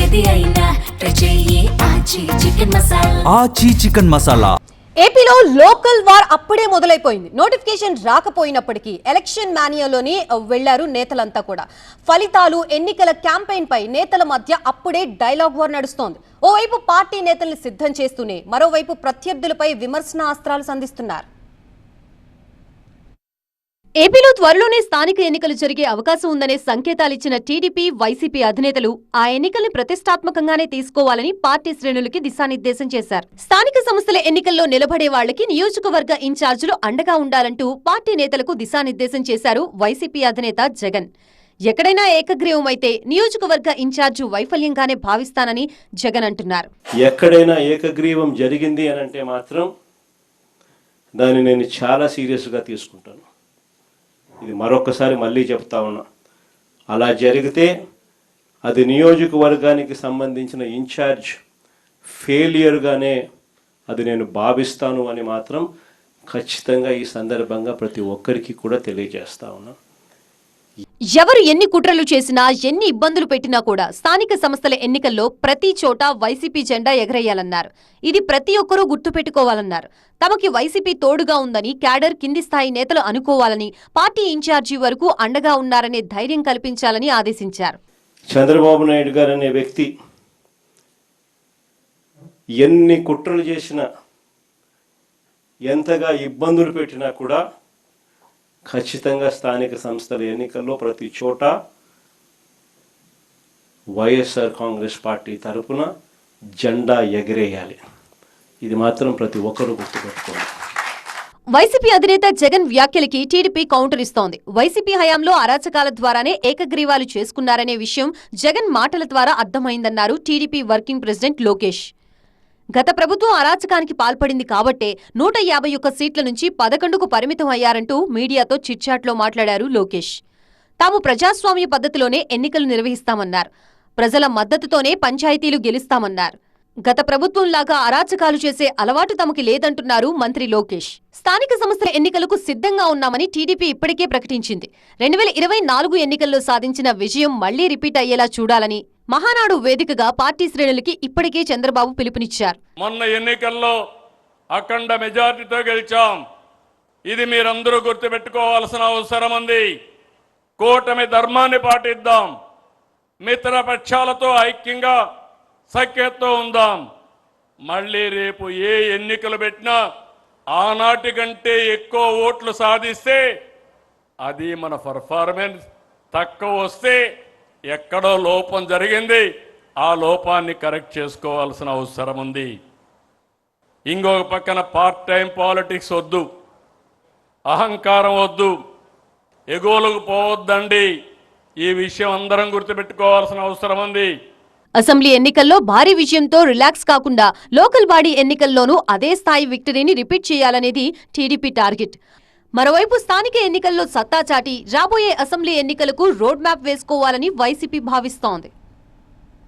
ఏది అయినా చెయ్యి ఆచి చికెన్ మసాలా. ఏపీలో లోకల్ వార్ అప్పుడే మొదలైపోయింది. నోటిఫికేషన్ రాకపోయినప్పటికీ ఎలక్షన్ మానియాలోని వెళ్లారు నేతలంతా కూడా. ఫలితాలు, ఎన్నికల క్యాంపెయిన్ పై నేతల మధ్య అప్పుడే డైలాగ్ వార్ నడుస్తోంది. ఓవైపు పార్టీ నేతల్ని సిద్ధం చేస్తూనే మరోవైపు ప్రత్యర్థులపై విమర్శనాస్త్రాలు సంధిస్తున్నారు. ఏపీలో త్వరలోనే స్థానిక ఎన్నికలు జరిగే అవకాశం ఉందనే సంకేతాలిచ్చిన టీడీపీ, వైసీపీ అధినేతలు ఆ ఎన్నికల్ని ప్రతిష్టాత్మకంగానే తీసుకోవాలని పార్టీ శ్రేణులకి దిశానిర్దేశం చేశారు. స్థానిక సంస్థల ఎన్నికల్లో నిలబడే వాళ్లకి నియోజకవర్గ ఇన్ఛార్జీలు అండగా ఉండాలంటూ పార్టీ నేతలకు దిశానిర్దేశం చేశారు వైసీపీ అధినేత జగన్. ఎక్కడైనా ఏకగ్రీవమైతే నియోజకవర్గ ఇన్ఛార్జి వైఫల్యంగానే భావిస్తానని జగన్ అంటున్నారు. ఎక్కడైనా ఏకగ్రీవం జరిగింది అనంటే మాత్రం దాన్ని నేను చాలా సీరియస్గా తీసుకుంటాను. ఇది మరొకసారి మళ్ళీ చెప్తా ఉన్నా, అలా జరిగితే అది నియోజకవర్గానికి సంబంధించిన ఇన్ఛార్జ్ ఫెయిలియర్గానే అది నేను భావిస్తాను అని మాత్రం ఖచ్చితంగా ఈ సందర్భంగా ప్రతి ఒక్కరికి కూడా తెలియజేస్తా ఉన్నా. ఎవరు ఎన్ని కుట్రలు చేసినా, ఎన్ని ఇబ్బందులు పెట్టినా కూడా స్థానిక సంస్థల ఎన్నికల్లో ప్రతి చోట వైసీపీ జెండా ఎగరేయాలన్నారు. ఇది ప్రతి ఒక్కరూ గుర్తుపెట్టుకోవాలన్నారు. తమకి వైసీపీ తోడుగా ఉందని క్యాడర్, కింది స్థాయి నేతలు అనుకోవాలని, పార్టీ ఇన్ఛార్జి వరకు అండగా ఉన్నారనే ధైర్యం కల్పించాలని ఆదేశించారు. చంద్రబాబు నాయుడు గారు అనే వ్యక్తి ఎన్ని కుట్రలు చేసినా, ఎంతగా ఇబ్బందులు పెట్టినా కూడా ఖచ్చితంగా స్థానిక సంస్థల ఎన్నికల్లో ప్రతి చోట వైఎస్ఆర్ కాంగ్రెస్ పార్టీ తరఫున జెండా ఎగరేయాలి. ఇది మాత్రం ప్రతి ఒక్కరూ గుర్తుపెట్టుకోవాలి. వైసీపీ అధినేత జగన్ వ్యాఖ్యలకి టీడీపీ కౌంటర్ ఇస్తోంది. వైసీపీ హయాంలో అరాచకాల ద్వారానే ఏకగ్రీవాలు చేసుకున్నారనే విషయం జగన్ మాటల ద్వారా అర్థమైందన్నారు టీడీపీ వర్కింగ్ ప్రెసిడెంట్ లోకేష్. గత ప్రభుత్వం అరాచకానికి పాల్పడింది కాబట్టే 151 సీట్ల నుంచి 11కు పరిమితం అయ్యారంటూ మీడియాతో చిట్చాట్లో మాట్లాడారు లోకేష్. తాము ప్రజాస్వామ్య పద్ధతిలోనే ఎన్నికలు నిర్వహిస్తామన్నారు. ప్రజల మద్దతుతోనే పంచాయతీలు గెలుస్తామన్నారు. గత ప్రభుత్వంలాగా అరాచకాలు చేసే అలవాటు తమకి లేదంటున్నారు మంత్రి లోకేష్. స్థానిక సంస్థల ఎన్నికలకు సిద్ధంగా ఉన్నామని టీడీపీ ఇప్పటికే ప్రకటించింది. 2024 ఎన్నికల్లో సాధించిన విజయం మళ్లీ రిపీట్ అయ్యేలా చూడాలని మహానాడు వేదికగా పార్టీ శ్రేణులకి ఇప్పటికే చంద్రబాబు పిలుపునిచ్చారు. మొన్న ఎన్నికల్లో అఖండ మెజార్టీతో గెలిచాం. ఇది మీరందరూ గుర్తుపెట్టుకోవాల్సిన అవసరం ఉంది. కూటమి ధర్మాన్ని పాటిద్దాం. మిత్రపక్షాలతో ఐక్యంగా సఖ్యతతో ఉందాం. మళ్ళీ రేపు ఏ ఎన్నికలు పెట్టినా ఆనాటి కంటే ఎక్కువ ఓట్లు సాధిస్తే అది మన పర్ఫార్మెన్స్. తక్కువ వస్తే ఎక్కడో లోపం జరిగింది, ఆ లోపాన్ని కరెక్ట్ చేసుకోవాల్సిన అవసరం ఉంది. ఇంకొక పక్కన పార్ట్ టైం పాలిటిక్స్ వద్దు, అహంకారం వద్దు, ఎగోలకు పోవద్దండి. ఈ విషయం అందరం గుర్తుపెట్టుకోవాల్సిన అవసరం ఉంది. అసెంబ్లీ ఎన్నికల్లో భారీ విజయంతో రిలాక్స్ కాకుండా లోకల్ బాడీ ఎన్నికల్లోనూ అదే స్థాయి విక్టరీని రిపీట్ చేయాలనేది టీడీపీ టార్గెట్. మరోవైపు స్థానిక ఎన్నికల్లో సత్తా చాటి రాబోయే అసెంబ్లీ ఎన్నికలకు రోడ్ మ్యాప్ వేసుకోవాలని వైసీపీ భావిస్తోంది.